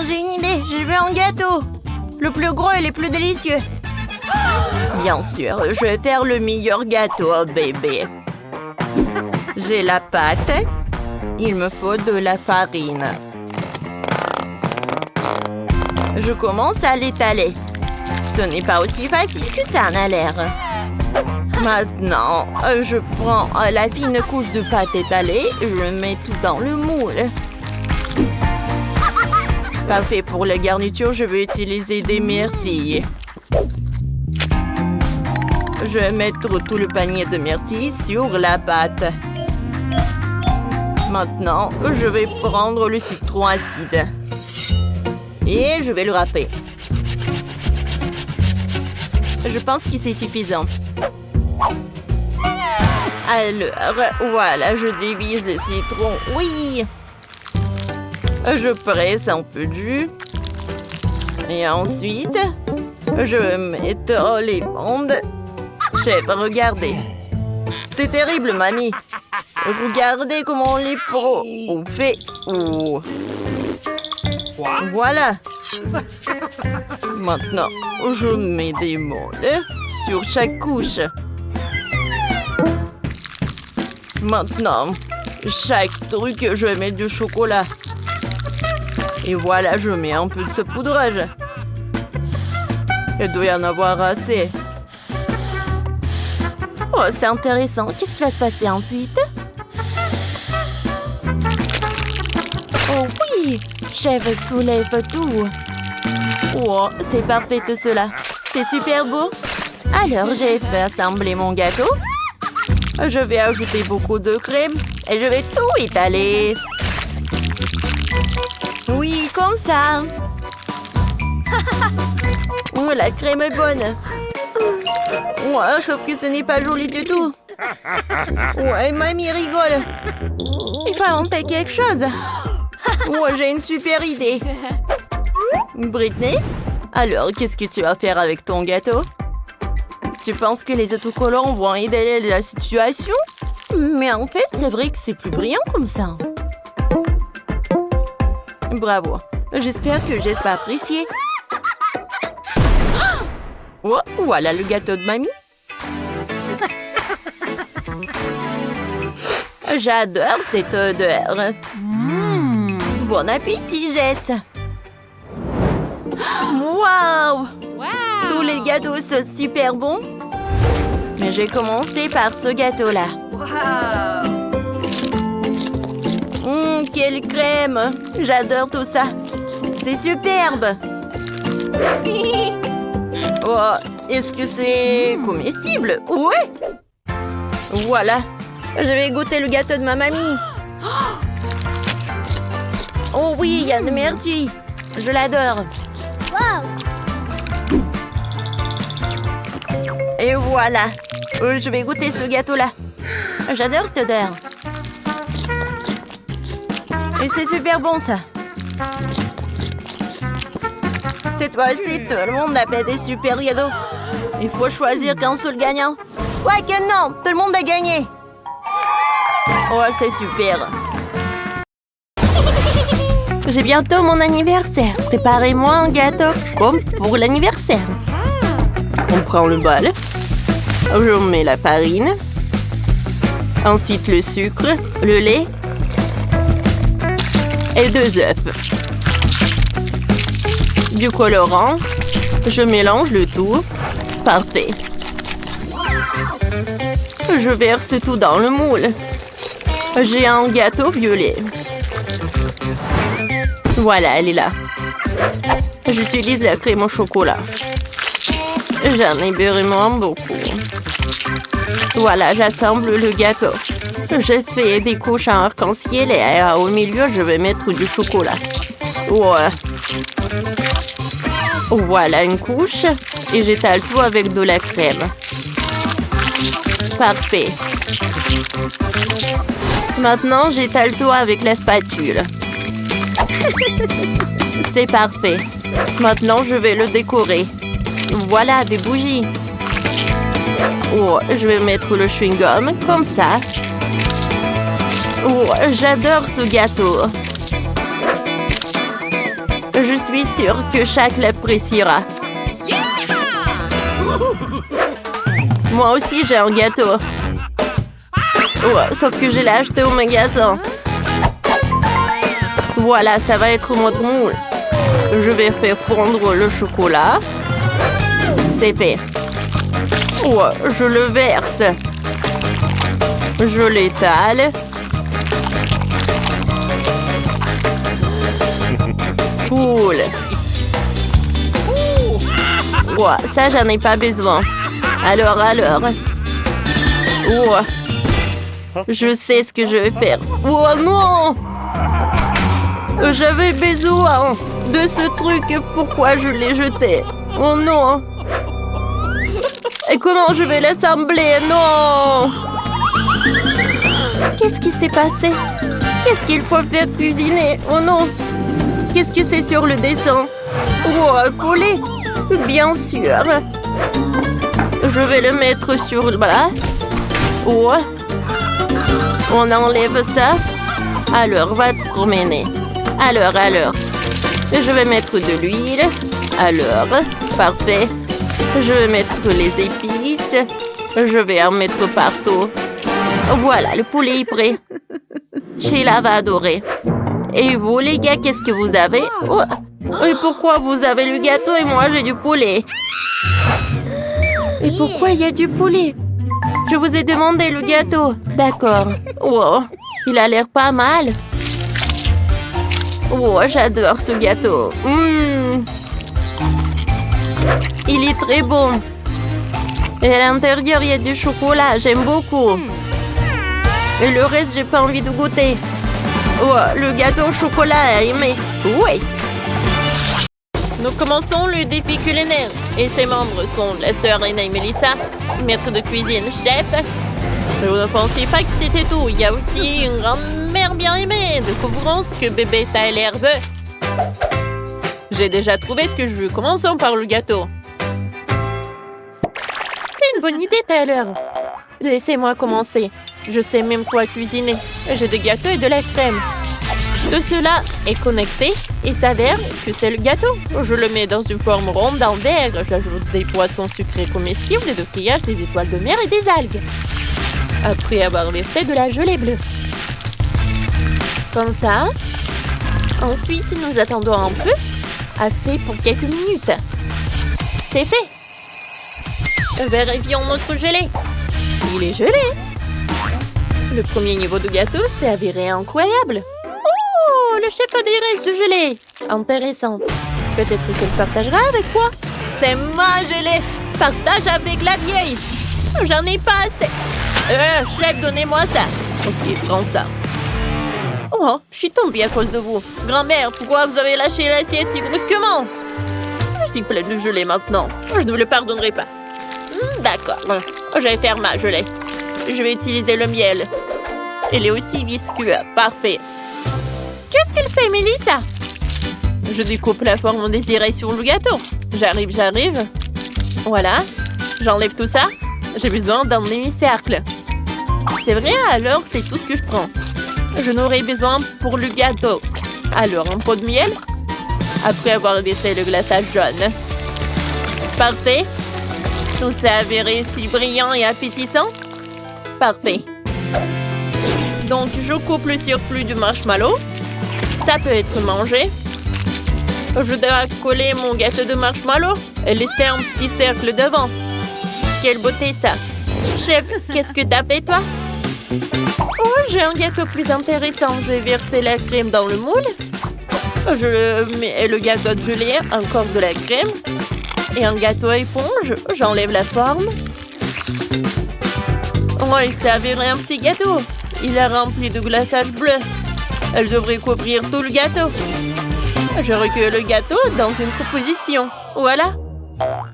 j'ai une idée. Je veux un gâteau. Le plus gros et le plus délicieux. Bien sûr, je vais faire le meilleur gâteau, bébé. J'ai la pâte. Il me faut de la farine. Je commence à l'étaler. Ce n'est pas aussi facile que ça en a l'air. Maintenant, je prends la fine couche de pâte étalée. Je mets tout dans le moule. Parfait, pour la garniture, je vais utiliser des myrtilles. Je vais mettre tout le panier de myrtilles sur la pâte. Maintenant, je vais prendre le citron acide. Et je vais le râper. Je pense que c'est suffisant. Alors, voilà, je divise le citron. Oui! Je presse un peu de jus. Et ensuite, je vais mettre les bandes. Chef, regardez. C'est terrible, mamie. Regardez comment les pros ont fait. Oh. Voilà. Maintenant, je mets des moules sur chaque couche. Maintenant, chaque truc, je vais mettre du chocolat. Et voilà, je mets un peu de saupoudrage. Il doit y en avoir assez. Oh, c'est intéressant. Qu'est-ce qui va se passer ensuite? Oh oui! Chef soulève tout. Oh, c'est parfait tout cela. C'est super beau. Alors, j'ai fait assembler mon gâteau. Je vais ajouter beaucoup de crème et je vais tout étaler. Oui, comme ça. Oh, la crème est bonne. Ouais, sauf que ce n'est pas joli du tout. Ouais, mamie rigole. Il faut inventer quelque chose. Ouais, j'ai une super idée. Britney, alors qu'est-ce que tu vas faire avec ton gâteau? Tu penses que les autocollants vont aider la situation? Mais en fait, c'est vrai que c'est plus brillant comme ça. Bravo. J'espère que Jess va apprécier. Oh, voilà le gâteau de mamie. J'adore cette odeur. Bon appétit, Jess. Wow! Tous les gâteaux sont super bons. Mais j'ai commencé par ce gâteau-là. Quelle crème! J'adore tout ça. C'est superbe. Oh, est-ce que c'est comestible? Ouais! Voilà. Je vais goûter le gâteau de ma mamie. Oh oui, il y a de myrtille. Je l'adore. Et voilà. Je vais goûter ce gâteau-là. J'adore cette odeur. Et c'est super bon, ça. Cette fois-ci, tout le monde a fait des super gâteaux. Il faut choisir qu'un seul gagnant. Ouais que non, tout le monde a gagné. Oh, c'est super. J'ai bientôt mon anniversaire. Préparez-moi un gâteau comme pour l'anniversaire. On prend le bol. Je mets la farine. Ensuite le sucre, le lait et 2 œufs. Du colorant. Je mélange le tout. Parfait. Je verse tout dans le moule. J'ai un gâteau violet. Voilà, elle est là. J'utilise la crème au chocolat. J'en ai vraiment beaucoup. Voilà, j'assemble le gâteau. Je fais des couches en arc-en-ciel et au milieu, je vais mettre du chocolat. Ouais. Voilà une couche et j'étale tout avec de la crème. Parfait. Maintenant, j'étale tout avec la spatule. C'est parfait. Maintenant, je vais le décorer. Voilà, des bougies. Oh, je vais mettre le chewing-gum comme ça. Oh, j'adore ce gâteau. Je suis sûre que Shaq l'appréciera. Moi aussi, j'ai un gâteau. Ouais, sauf que je l'ai acheté au magasin. Voilà, ça va être notre moule. Je vais faire fondre le chocolat. C'est fait. Ouais, je le verse. Je l'étale. Cool. Ouais, ça, j'en ai pas besoin. Alors. Ouais. Je sais ce que je vais faire. Oh non! J'avais besoin de ce truc. Pourquoi je l'ai jeté? Oh non! Et comment je vais l'assembler? Non! Qu'est-ce qui s'est passé? Qu'est-ce qu'il faut faire cuisiner? Oh non! Qu'est-ce que c'est sur le dessin? Oh, coller! Bien sûr! Je vais le mettre sur... Voilà. Oh! On enlève ça. Alors, va te promener. Alors. Je vais mettre de l'huile. Alors, parfait. Je vais mettre les épices. Je vais en mettre partout. Voilà, le poulet est prêt. Sheila va adorer. Et vous, les gars, qu'est-ce que vous avez? Oh. Et pourquoi vous avez le gâteau et moi, j'ai du poulet? Et pourquoi il y a du poulet? Je vous ai demandé le gâteau. D'accord. Wow, il a l'air pas mal. Wow, j'adore ce gâteau. Il est très bon. Et à l'intérieur, il y a du chocolat. J'aime beaucoup. Et le reste, j'ai pas envie de goûter. Wow, le gâteau au chocolat a aimé. Oui. Nous commençons le défi culinaire. Et ses membres sont la sœur Anna et Melissa, maître de cuisine, chef. Mais vous ne pensez pas que c'était tout. Il y a aussi une grand-mère bien aimée. Découvrons ce que bébé Tyler veut. J'ai déjà trouvé ce que je veux. Commençons par le gâteau. C'est une bonne idée, Tyler. Laissez-moi commencer. Je sais même quoi cuisiner. J'ai des gâteaux et de la crème. Tout cela est connecté et s'avère que c'est le gâteau. Je le mets dans une forme ronde en verre. J'ajoute des poissons sucrés comestibles, des coquillages, des étoiles de mer et des algues. Après avoir versé de la gelée bleue. Comme ça. Ensuite, nous attendons un peu. Assez pour quelques minutes. C'est fait. Vérifions notre gelée. Il est gelé. Le premier niveau de gâteau s'est avéré incroyable. Oh, le chef a des restes de gelée. Intéressant. Peut-être qu'il partagera avec moi. C'est ma gelée. Partage avec la vieille. J'en ai pas assez. Chef, donnez-moi ça. Ok, prends ça. Oh, je suis tombée à cause de vous. Grand-mère, pourquoi vous avez lâché l'assiette si brusquement? Je suis pleine de gelée maintenant. Je ne le pardonnerai pas. D'accord. Je vais faire ma gelée. Je vais utiliser le miel. Il est aussi visqueux. Parfait. Qu'est-ce qu'elle fait, Melissa? Je découpe la forme désirée sur le gâteau. J'arrive. Voilà. J'enlève tout ça. J'ai besoin d'un demi-cercle. C'est vrai, alors c'est tout ce que je prends. Je n'aurai besoin pour le gâteau. Alors, un pot de miel. Après avoir baissé le glaçage jaune. Parfait. Tout ça avéré si brillant et appétissant. Parfait. Donc, je coupe le surplus du marshmallow. Ça peut être mangé. Je dois coller mon gâteau de marshmallow et laisser un petit cercle devant. Quelle beauté ça! Chef, qu'est-ce que t'as fait, toi? Oh, j'ai un gâteau plus intéressant. Je vais verser la crème dans le moule. Je mets le gâteau de gelée, encore de la crème. Et un gâteau éponge. J'enlève la forme. Oh, il s'est avéré un petit gâteau. Il est rempli de glaçage bleu. Elle devrait couvrir tout le gâteau. Je recueille le gâteau dans une composition. Voilà.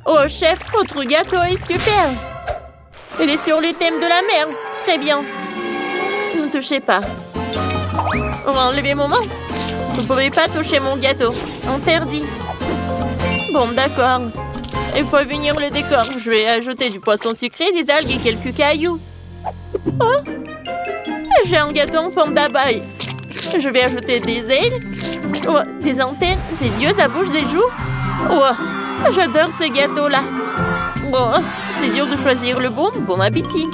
Oh, chef, votre gâteau est super. Il est sur le thème de la mer. Très bien. Ne touchez pas. Oh, enlevez mon main. Vous ne pouvez pas toucher mon gâteau. Interdit. Bon, d'accord. Il faut venir le décor. Je vais ajouter du poisson sucré, des algues et quelques cailloux. Oh! J'ai un gâteau en forme d'abeille. Je vais ajouter des ailes. Oh, des antennes, ses yeux, sa bouche, des joues. Oh, j'adore ce gâteau-là. Oh, c'est dur de choisir le bon. Bon appétit.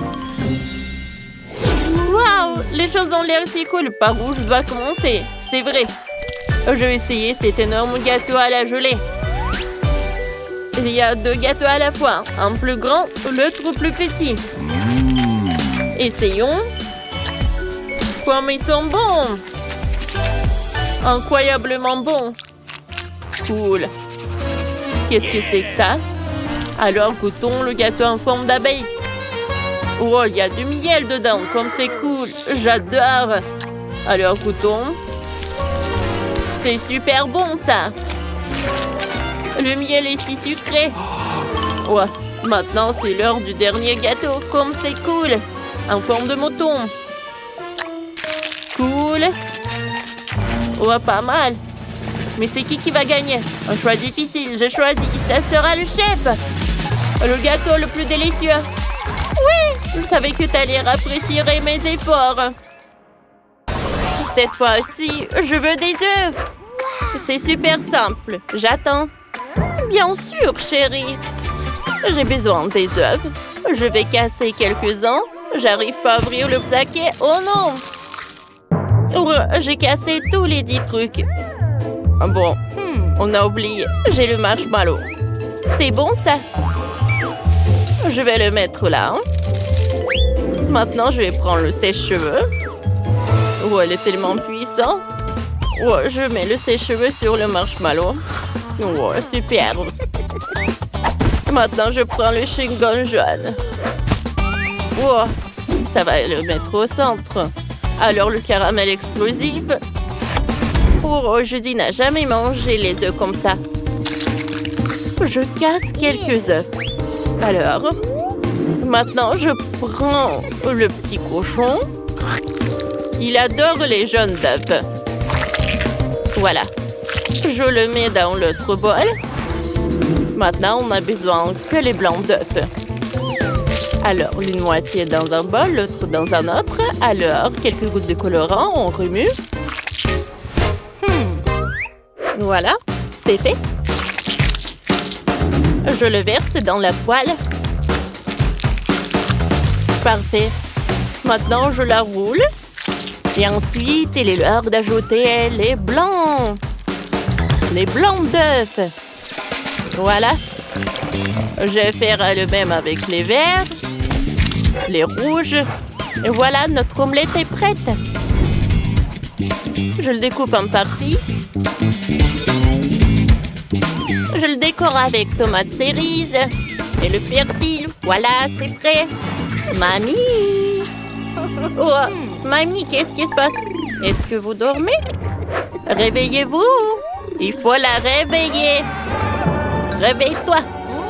Waouh, les choses ont l'air si cool. Par où je dois commencer? C'est vrai. Je vais essayer cet énorme gâteau à la gelée. Il y a 2 gâteaux à la fois. Un plus grand, l'autre plus petit. Essayons. Comme ils sont bons. Incroyablement bons. Cool. Qu'est-ce que c'est que ça? Alors goûtons le gâteau en forme d'abeille. Oh, il y a du miel dedans, comme c'est cool. J'adore. Alors goûtons. C'est super bon ça. Le miel est si sucré. Ouais, maintenant c'est l'heure du dernier gâteau, comme c'est cool. En forme de mouton. Cool. Ouais, pas mal. Mais c'est qui va gagner? Un choix difficile, je choisis. Ça sera le chef. Le gâteau le plus délicieux. Oui, je savais que t'allais apprécier mes efforts. Cette fois-ci, je veux des œufs. C'est super simple. J'attends. Bien sûr, chérie. J'ai besoin des œufs. Je vais casser quelques-uns. J'arrive pas à ouvrir le paquet. Oh non! Oh, j'ai cassé tous les 10 trucs. Bon, on a oublié. J'ai le marshmallow. C'est bon, ça? Je vais le mettre là. Maintenant, je vais prendre le sèche-cheveux. Oh, elle est tellement puissante. Oh, je mets le sèche-cheveux sur le marshmallow. Oh, superbe. Maintenant, je prends le chewing-gum jaune. Oh, ça va le mettre au centre. Alors, le caramel explosif. Oh, Judy n'a jamais mangé les œufs comme ça. Je casse quelques œufs. Alors, maintenant, je prends le petit cochon. Il adore les jaunes d'œufs. Voilà. Je le mets dans l'autre bol. Maintenant, on n'a besoin que les blancs d'œufs. Alors, l'une moitié dans un bol, l'autre dans un autre. Alors, quelques gouttes de colorant, on remue. Voilà, c'est fait. Je le verse dans la poêle. Parfait. Maintenant, je la roule. Et ensuite, il est l'heure d'ajouter les blancs. Les blancs d'œufs. Voilà. Je vais faire le même avec les verts, les rouges. Et voilà, notre omelette est prête. Je le découpe en parties. Je le décore avec tomates cerises et le persil. Voilà, c'est prêt. Mamie! Oh, mamie, qu'est-ce qui se passe? Est-ce que vous dormez? Réveillez-vous! Il faut la réveiller. Réveille-toi.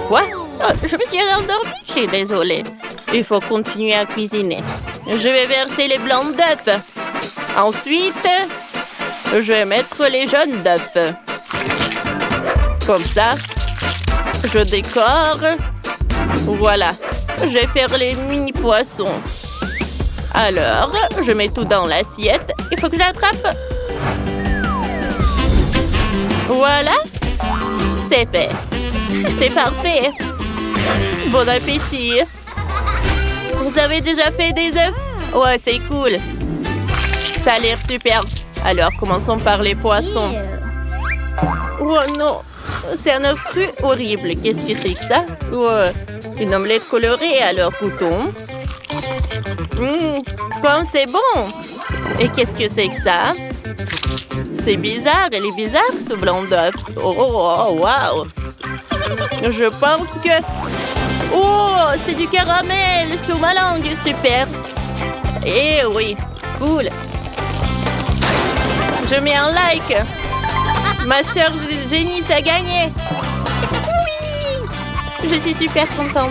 Quoi? Oh, je me suis endormie. Je suis désolée. Il faut continuer à cuisiner. Je vais verser les blancs d'œufs. Ensuite, je vais mettre les jaunes d'œufs. Comme ça, je décore. Voilà. Je vais faire les mini poissons. Alors, je mets tout dans l'assiette. Il faut que j'attrape. Voilà. C'est fait. C'est parfait. Bon appétit. Vous avez déjà fait des œufs? Ouais, c'est cool. Ça a l'air super. Alors, commençons par les poissons. Oh non. C'est un œuf cru horrible. Qu'est-ce que c'est que ça? Ouais. Une omelette colorée, alors goûtons. Comme c'est bon. Et qu'est-ce que c'est que ça? C'est bizarre. Elle est bizarre, ce blanc d'œuf. Oh, wow. Je pense que... Oh, c'est du caramel sur ma langue. Super. Eh oui, cool. Je mets un like. Ma sœur Jenny a gagné. Oui. Je suis super contente.